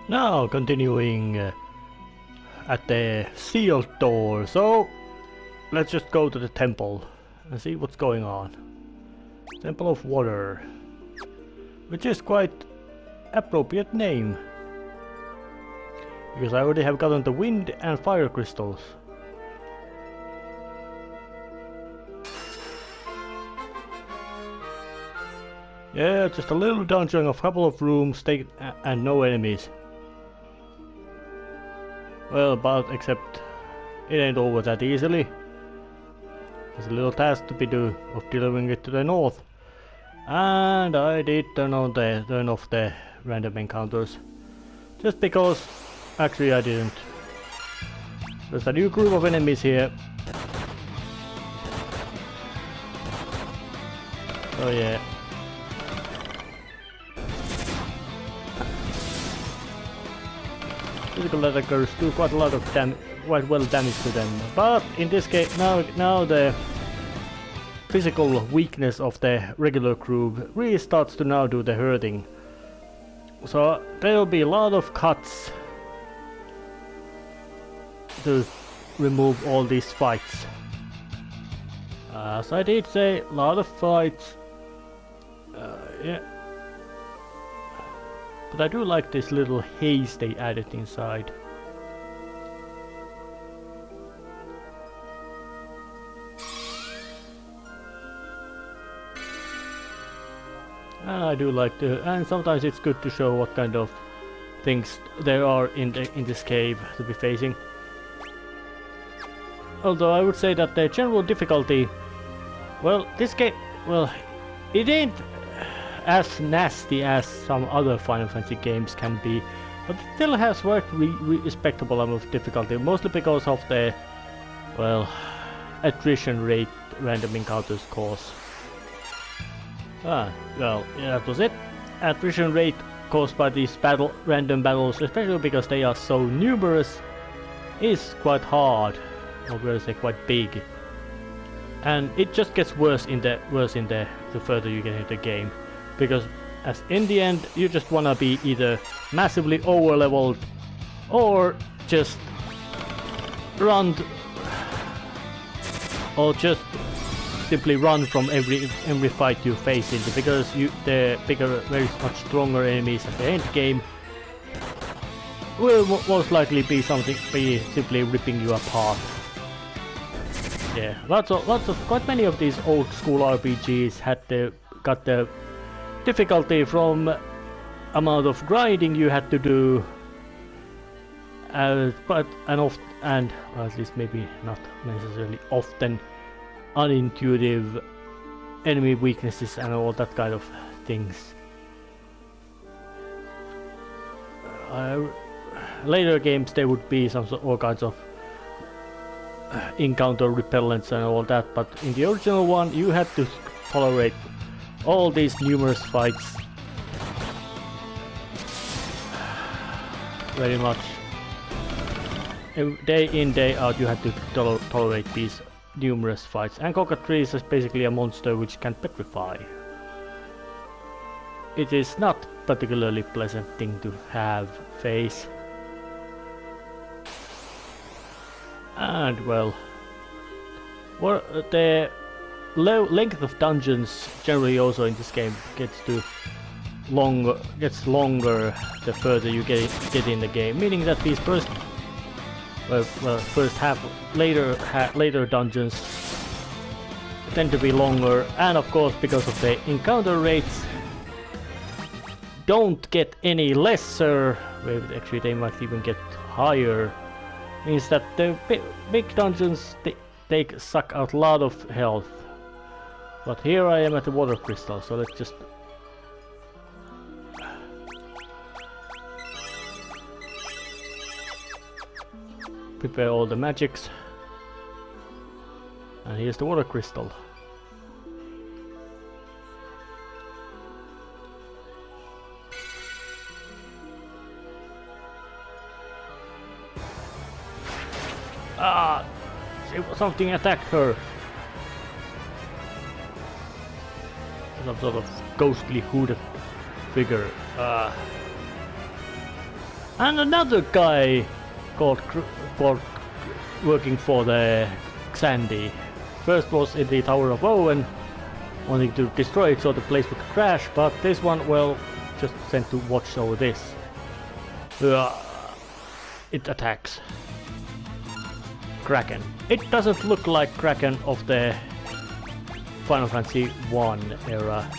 Now continuing at the sealed door, so let's just go to the temple and see what's going on. Temple of Water, which is quite appropriate name, because I already have gotten the wind and fire crystals. Yeah, just a little dungeon of a couple of rooms and no enemies. Well, but except it ain't over that easily. There's a little task to be done of delivering it to the north. And I did turn off the random encounters. Just because actually I didn't. There's a new group of enemies here. Oh yeah. Physical attackers do quite a lot of quite well damage to them, but in this case now the physical weakness of the regular group really starts to now do the hurting. So there will be a lot of cuts to remove all these fights. As I did say, a lot of fights. Yeah. But I do like this little haze they added inside. I do like to, and sometimes it's good to show what kind of things there are in this cave to be facing. Although I would say that the general difficulty, well, this game, well, it ain't as nasty as some other Final Fantasy games can be, but it still has quite respectable amount of difficulty, mostly because of the, well, attrition rate random encounters cause. Well, yeah, that was it. Attrition rate caused by these random battles, especially because they are so numerous, is quite hard, or better say quite big. And it just gets worse the further you get into the game. Because as in the end you just wanna be either massively over leveled or just run or just simply run from every fight you face into, because the bigger, very much stronger enemies at the end game will most likely be simply ripping you apart. Yeah, quite many of these old school RPGs got the difficulty from amount of grinding you had to do, but at least maybe not necessarily often, unintuitive enemy weaknesses and all that kind of things. Later games there would be all kinds of encounter repellents and all that, but in the original one you had to tolerate all these numerous fights. Very much. Day in, day out you had to tolerate these numerous fights. And Cockatrice is basically a monster which can petrify. It is not particularly pleasant thing to face. And well, the length of dungeons generally also in this game gets longer the further you get in the game, meaning that these first later dungeons tend to be longer, and of course because of the encounter rates don't get any lesser, well, actually they might even get higher, means that the big dungeons they suck out a lot of health. But here I am at the water crystal, so let's just prepare all the magics. And here's the water crystal. Ah! Something attacked her! Some sort of ghostly hooded figure. And another guy called working for the Xandy. First was in the Tower of Owen, wanting to destroy it so the place would crash, but this one, well, just sent to watch over this. It attacks. Kraken. It doesn't look like Kraken of the Final Fantasy 1 era.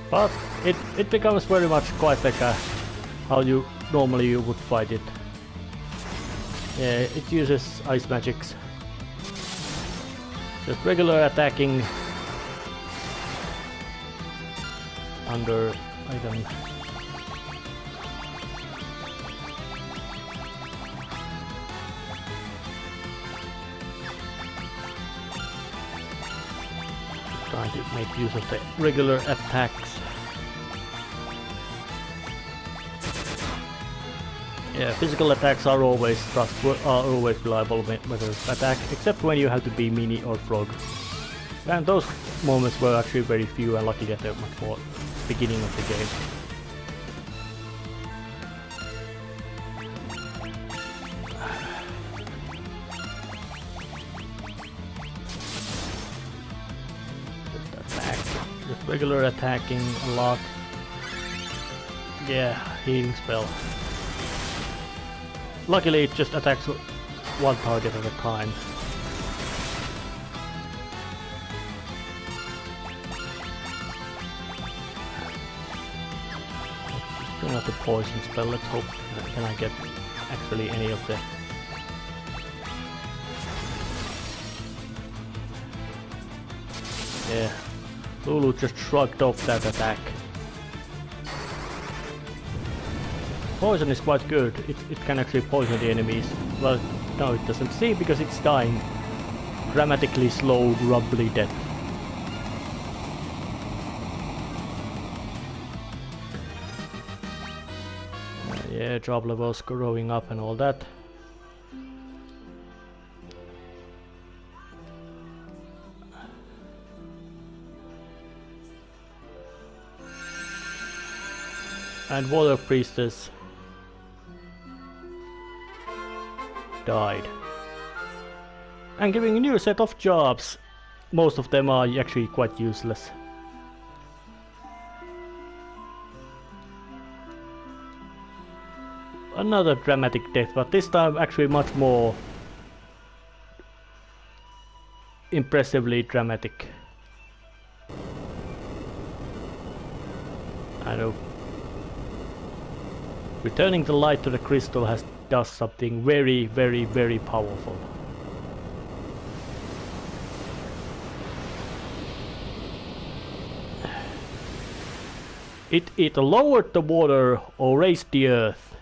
But it becomes very much quite like how you normally would fight it. Yeah, it uses ice magics. Just regular attacking under item. Trying to make use of the regular attacks. Yeah, physical attacks are always reliable methods of attack, except when you have to be mini or frog. And those moments were actually very few and lucky at the much more beginning of the game. Just attack, just regular attacking a lot. Yeah, healing spell. Luckily it just attacks one target at a time. Bring out the poison spell, let's hope can I get actually any of the... Yeah, Lulu just shrugged off that attack. Poison is quite good, it can actually poison the enemies. Well, no it doesn't. See, because it's dying. Dramatically slow, rumbly death. Yeah, job levels growing up and all that. And Water Priestess died. And giving a new set of jobs. Most of them are actually quite useless. Another dramatic death, but this time actually much more impressively dramatic. I know. Returning the light to the crystal does something very, very, very powerful. It either lowered the water or raised the earth.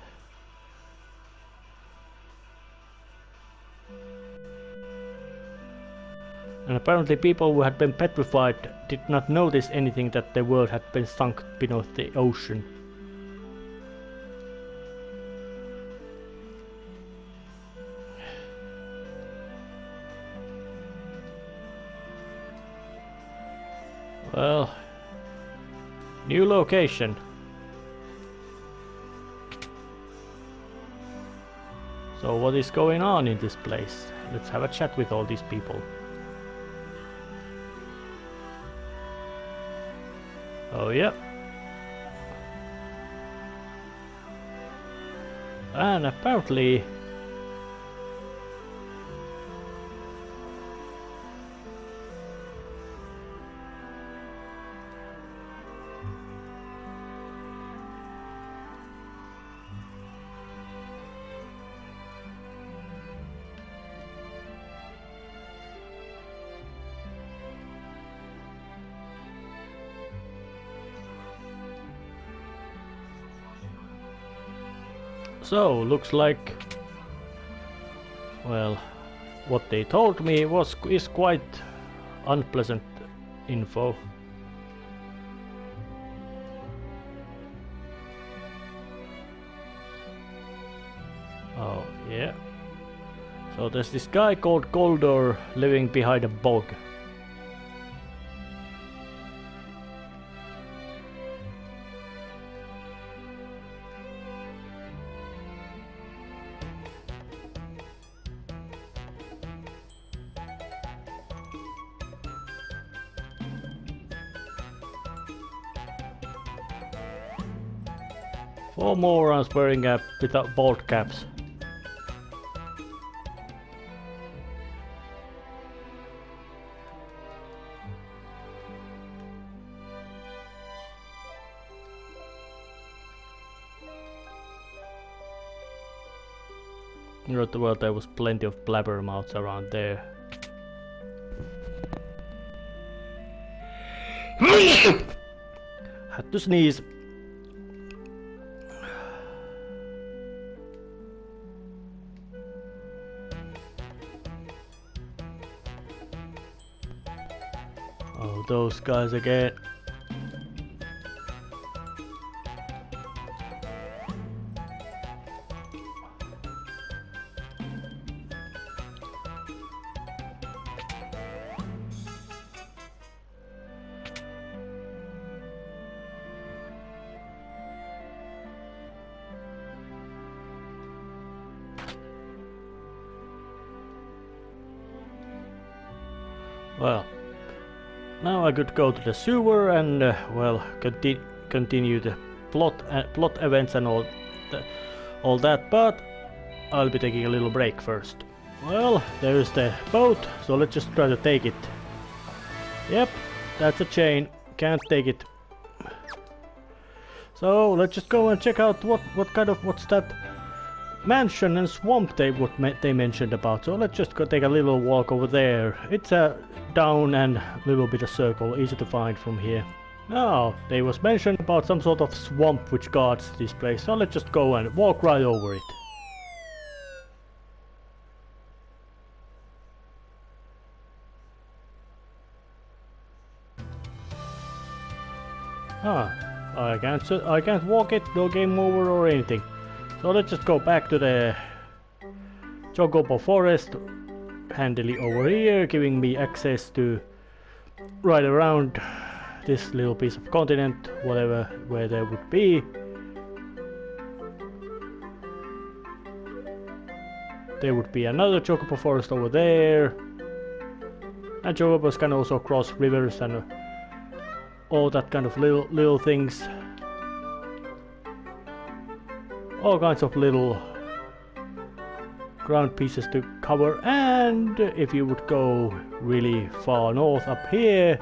And apparently people who had been petrified did not notice anything, that the world had been sunk beneath the ocean. Well, new location. So what is going on in this place? Let's have a chat with all these people. Oh yeah. And apparently so, looks like, well, what they told me is quite unpleasant info. Oh, yeah. So there's this guy called Goldor living behind a bog. 4 morons wearing without bald caps. Well, there was plenty of blabbermouths around there. Had to sneeze. Oh, those guys again. Well, now I could go to the sewer and well, continue the plot events and all that, but I'll be taking a little break first. Well, there's the boat, so let's just try to take it. Yep, that's a chain, can't take it. So let's just go and check out what's that mansion and swamp they mentioned about. So let's just go take a little walk over there. It's a down and little bit of circle, easy to find from here. Now, they was mentioned about some sort of swamp which guards this place, so let's just go and walk right over it. I can't walk it, no game over or anything. So let's just go back to the Chocobo forest, handily over here, giving me access to right around this little piece of continent, where there would be. There would be another Chocobo forest over there. And Chocobos can also cross rivers and all that kind of little things. All kinds of little ground pieces to cover, and if you would go really far north up here,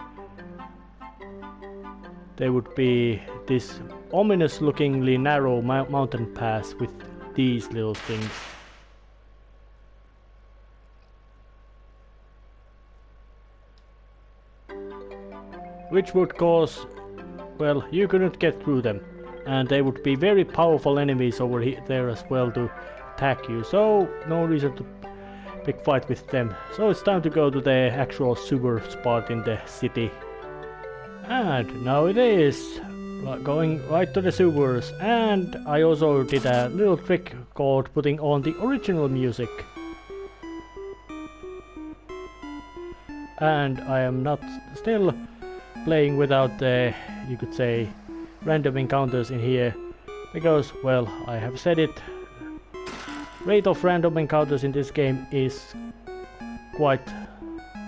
there would be this ominous lookingly narrow mountain pass with these little things. Which would cause, well, you couldn't get through them. And they would be very powerful enemies over there as well to attack you, so no reason to big fight with them. So it's time to go to the actual sewer spot in the city. And now it is going right to the sewers, and I also did a little trick called putting on the original music. And I am not still playing without the, you could say, random encounters in here, because, well, I have said it, rate of random encounters in this game is quite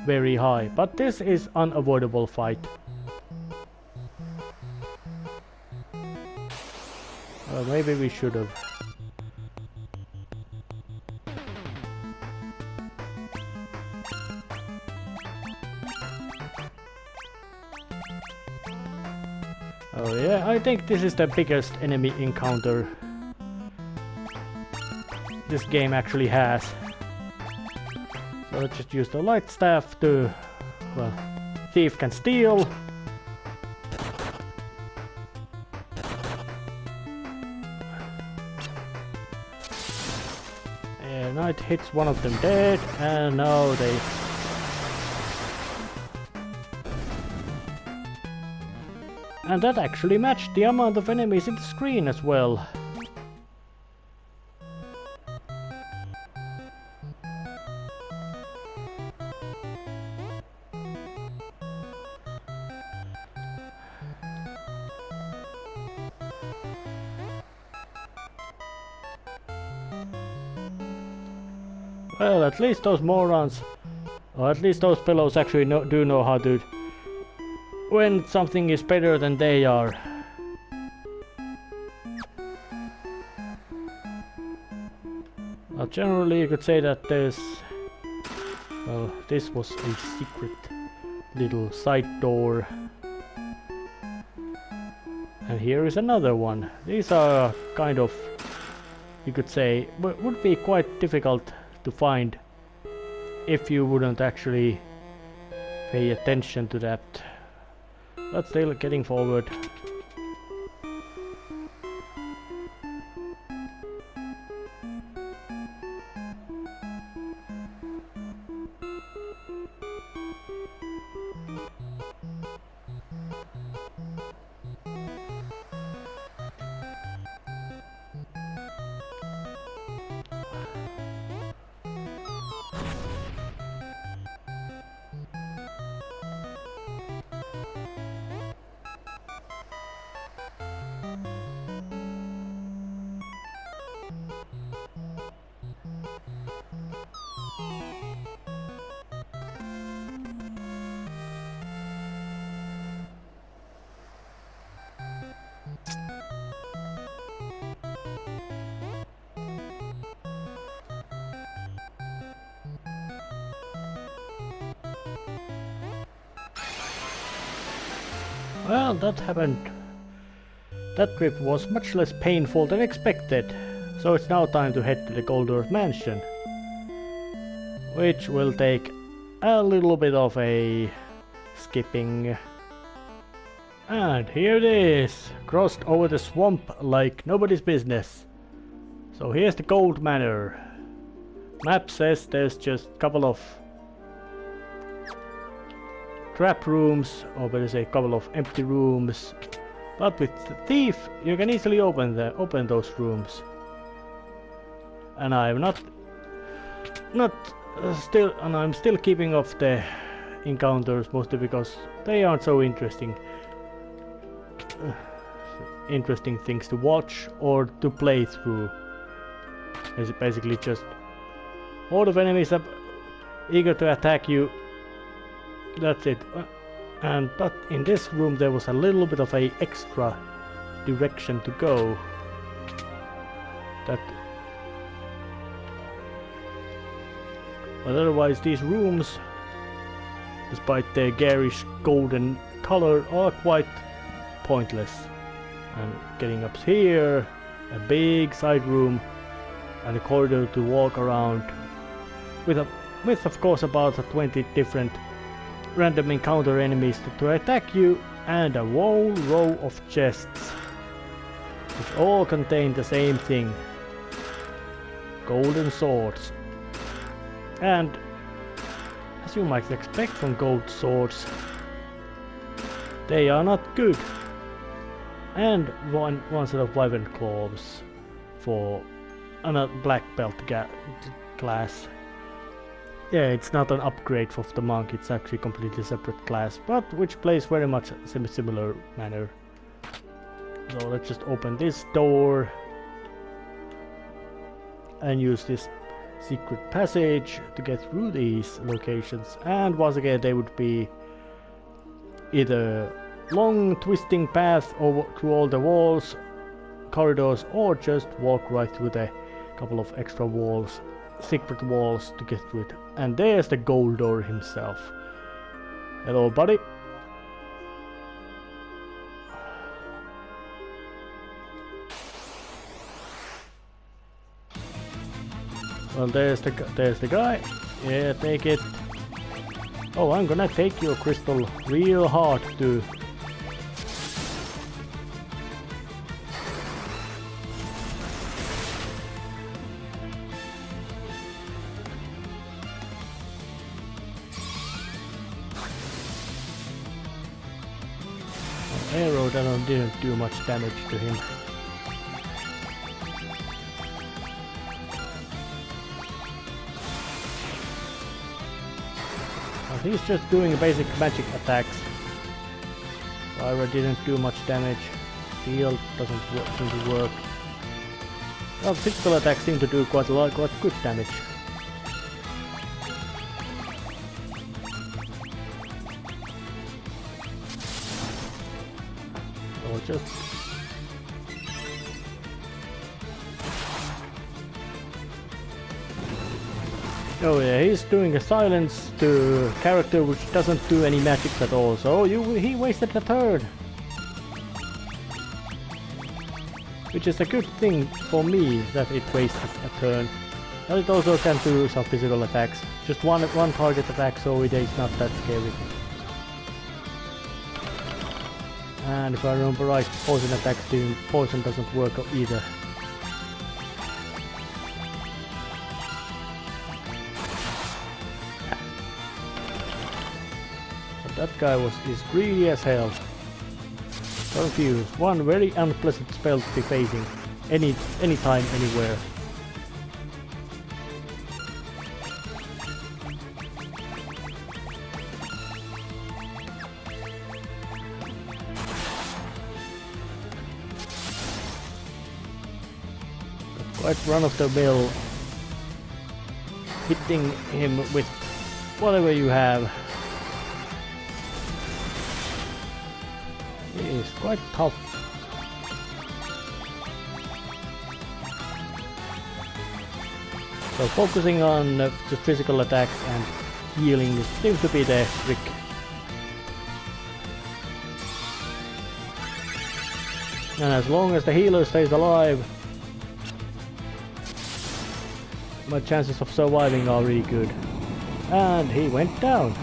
very high, but this is unavoidable fight. Well, maybe we should have. Oh yeah, I think this is the biggest enemy encounter this game actually has. So let's just use the light staff to, well, thief can steal. And now it hits one of them dead, and now they... And that actually matched the amount of enemies in the screen as well. Well, at least those morons, or at least those fellows actually do know how to, when something is better than they are. generally you could say that there's... Well, this was a secret little side door. And here is another one. These are kind of, you could say, would be quite difficult to find if you wouldn't actually pay attention to that. But still getting forward. Well, that happened. That trip was much less painful than expected, so it's now time to head to the Goldorf mansion, which will take a little bit of a skipping. And here it is, crossed over the swamp like nobody's business. So here's the Gold Manor. Map says there's just a couple of trap rooms, or better say a couple of empty rooms, but with the thief you can easily open those rooms. And I'm still keeping off the encounters, mostly because they aren't so interesting things to watch or to play through. It's basically just a lot of enemies are eager to attack you. That's it. But in this room there was a little bit of a extra direction to go. But otherwise these rooms, despite their garish golden color, are quite pointless. And getting up here, a big side room and a corridor to walk around with of course about 20 different random encounter enemies to attack you, and a whole row of chests which all contain the same thing: golden swords. And as you might expect from gold swords, they are not good. And one set of wyvern claws for another black belt class. Yeah, it's not an upgrade of the monk, it's actually a completely separate class, but which plays very much similar manner. So let's just open this door and use this secret passage to get through these locations. And once again they would be either long twisting paths over through all the walls, corridors, or just walk right through the couple of extra walls, secret walls to get through it. And there's the Goldor himself. Hello, buddy. Well, there's the guy. Yeah, take it. Oh, I'm gonna take your crystal real hard too. Arrow that didn't do much damage to him. Well, he's just doing basic magic attacks. Fire didn't do much damage. Steel doesn't seem to work. Well, physical attacks seem to do quite good damage. Just Oh yeah, he's doing a silence to character which doesn't do any magic at all, so he wasted a turn. Which is a good thing for me that it wasted a turn. And it also can do some physical attacks. Just one target attack, so it is not that scary. And if I remember right, poison attacks poison doesn't work either. But that guy is greedy as hell. Confused. One very unpleasant spell to be facing. Anytime, anywhere. Quite run of the mill. Hitting him with whatever you have. He is quite tough. So focusing on the physical attacks and healing seems to be the trick. And as long as the healer stays alive, my chances of surviving are really good. And he went down.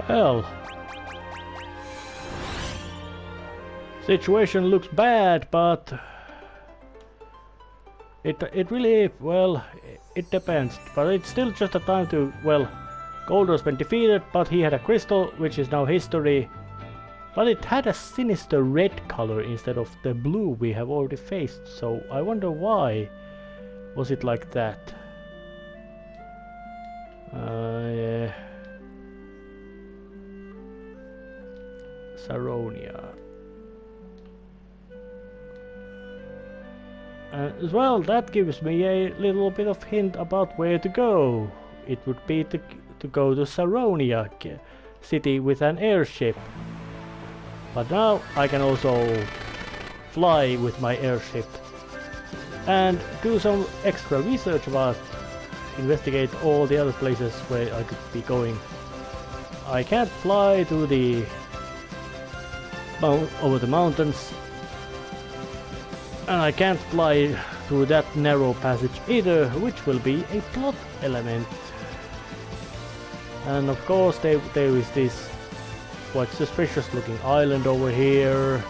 Well, situation looks bad, but it really, well, it depends. But it's still just a time to, well, Goldor's been defeated, but he had a crystal, which is now history. But it had a sinister red color instead of the blue we have already faced, so I wonder why was it like that. Yeah. Saronia. As well, that gives me a little bit of hint about where to go. It would be to go to Saronia city with an airship. But now I can also fly with my airship and do some extra research about, investigate all the other places where I could be going. I can't fly to the over the mountains, and I can't fly through that narrow passage either, which will be a plot element. And of course there is this quite suspicious looking island over here,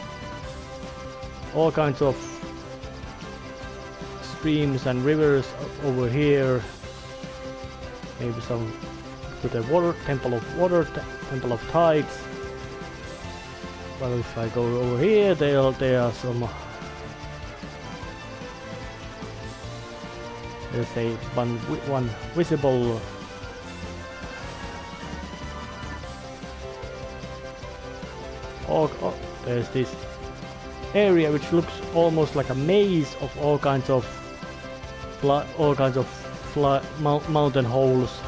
all kinds of streams and rivers over here, maybe some to the temple of tides. But if I go over here, there are some. There's a one visible. There's this area which looks almost like a maze of all kinds of mountain holes,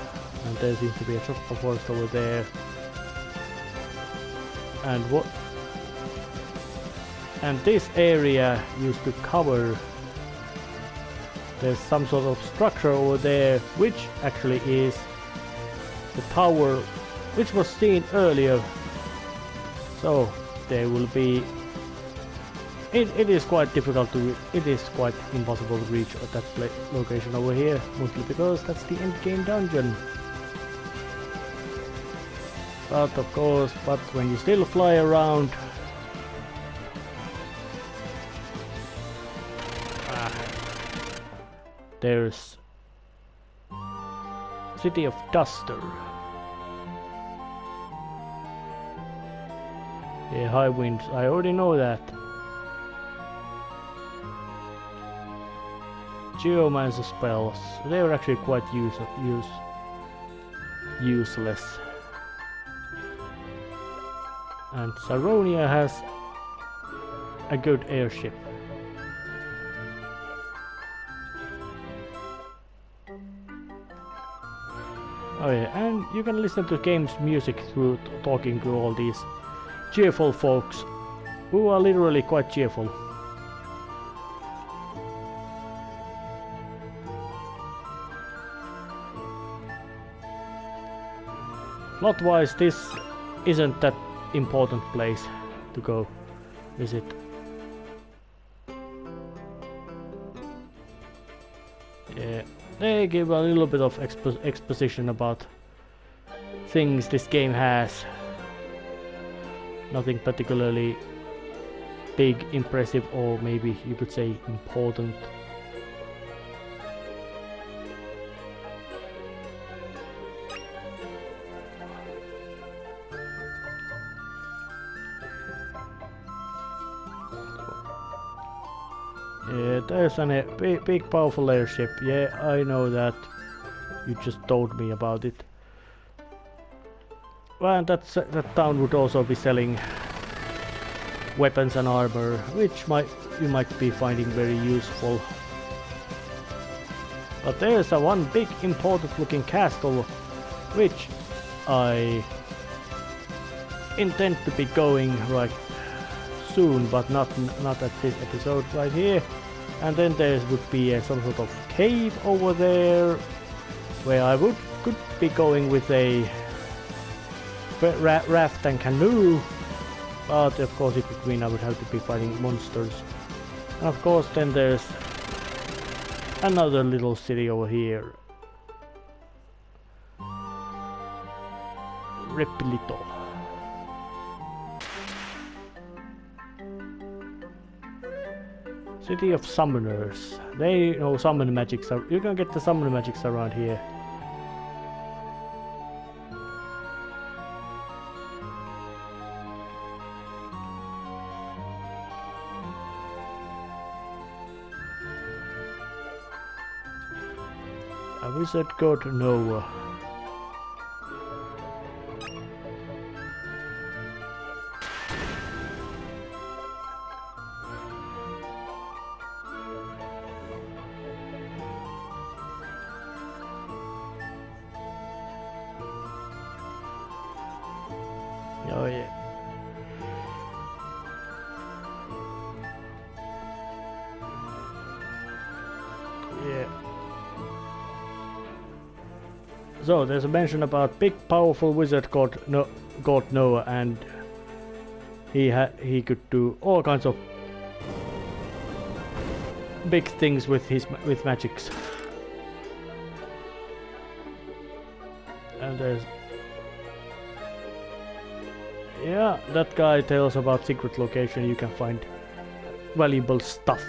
and there seems to be a tropical forest over there. And this area used to cover, there's some sort of structure over there, which actually is the tower which was seen earlier. So there will be, it is quite difficult to, it is quite impossible to reach at that location over here, mostly because that's the end game dungeon. But of course, when you still fly around, there's City of Duster. Yeah, high winds, I already know that. Geomancer spells, they are actually quite useless. And Saronia has a good airship. Oh yeah, and you can listen to game's music through talking to all these cheerful folks who are literally quite cheerful. Plot-wise, this isn't that important place to go visit. Yeah, they give a little bit of exposition about things this game has. Nothing particularly big, impressive, or maybe you could say important. Yeah, there's a big powerful airship. Yeah, I know that. You just told me about it. Well, and that town would also be selling weapons and armor, which you might be finding very useful. But there's one big important looking castle, which I intend to be going right soon, but not at this episode right here. And then there would be some sort of cave over there, where I could be going with a raft and canoe, but of course in between I would have to be fighting monsters. And of course then there's another little city over here, Repilito. City of Summoners. They know summon magics. You can get the summon magics around here. A wizard god Noah. Oh yeah. Yeah. So there's a mention about big powerful wizard god Noah, and he could do all kinds of big things with magics. And there's that guy tells about secret location you can find valuable stuff.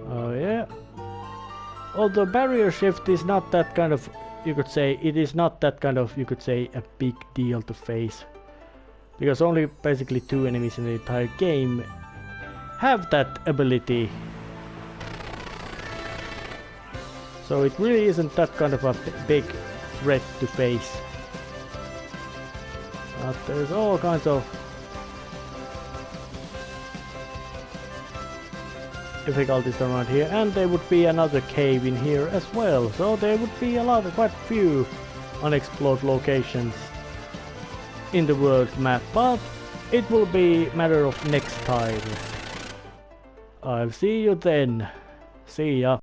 Oh yeah. Although barrier shift is not that kind of, you could say, a big deal to face. Because only basically 2 enemies in the entire game have that ability. So it really isn't that kind of a big threat to face. But there's all kinds of difficulties around here, and there would be another cave in here as well. So there would be quite a few unexplored locations in the world map, but it will be matter of next time. I'll see you then. See ya.